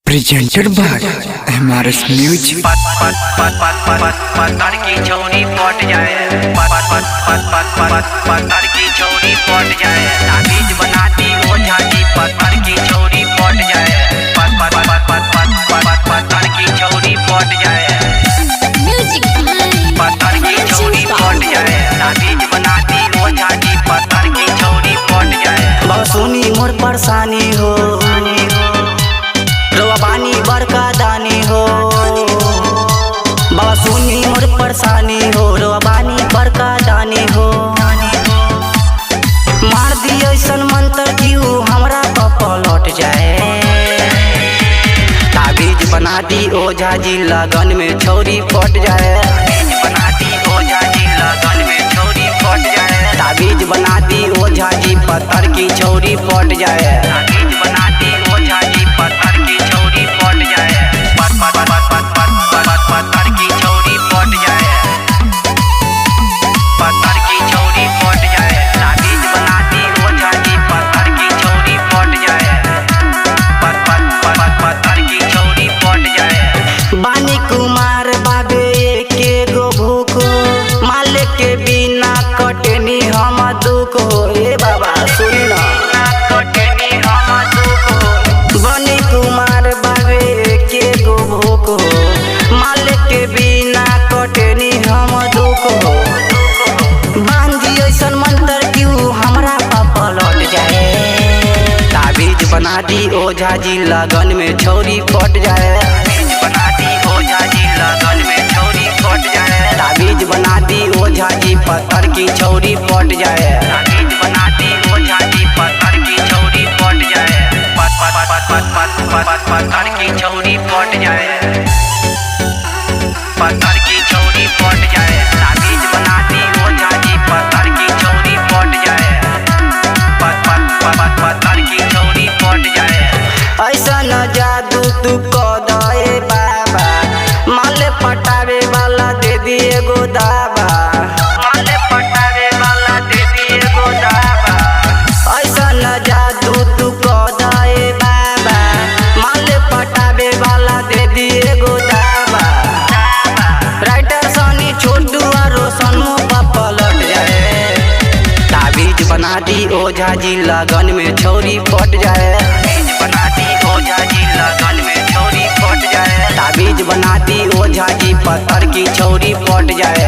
Presented by MRS music. पत्थर की छौरी पट जाए, पत्थर की छौरी पट जाए, ताबीज बनाती ओझा जी पत्थर की छौरी पट जाए, पत्थर की छौरी पट जाए, पत्थर की छौरी पट जाए, ताबीज बनाती ओझा जी पत्थर की छौरी पट जाए। बसुनी मोर परेशानी हो रोबानी बड़का दानी हो, बसुनी मोर परेशानी हो रोबानी बड़का दानी हो। मार दियो ऐसन मंत्र जीव हमरा पलट जाए, ताबीज बना दी ओझा जी लगन में छौरी फट जाए, ताबीज बना दी ओझा जी लगन में छौरी फट जाए, ताबीज बना दी ओझा जी पत्थर की छौरी फट जाए, ताबीज बना दी ओझा जी पत्थर की छौरी फट जाए, पत्थर की छौरी फट जाए, पत्थर की छौरी फट जाए, ताबीज बना दी ओझा जी पत्थर की छौरी फट जाए, पत्थर की छौरी फट जाए। बानी कुमार बाबे के गो भूख माले के बिना कटनी हम दुख हो। ए बाबा सुन ना कटनी हम दुख हो, बानी कुमार बाबे के गो भूख माले के बिना कटनी हम दुख हो। बांधी ऐसन मंत्र क्यों हमरा पलट जाए, ताबीज बना दी ओझा जी लगन में छौरी फट जाए, ताबीज बना दी ओझा जी लगन में छौरी फट जाए, ताबीज बना दी ओझा जी पत्थर की छौरी फट जाए, ताबीज बना दी ओझा जी पत्थर की छौरी फट जाए, पत्थर की छौरी फट जाए, पत्थर की छौरी फट जाए, ताबीज बना दी ओझा जी पत्थर की छौरी फट जाए, पत्थर की छौरी फट जाए। ऐसा न जादू तू कदे बाबा, माले पटावे वाला दे दिए गो दाबा, माले पटावे वाला दे दिए गो दाबा। ऐसा न जादू तू कदे बाबा, माले पटावे वाला दे दिए गो दाबा। राइटर सनी छोटू और रोशन पलट जाए, ताबीज बना दी ओझा जी लगन में छौरी फट जाए, ताबीज बना दी ओझा जी लगन में छौरी फट जाए, ताबीज बना दी ओझा जी पत्थर की छौरी फट जाए।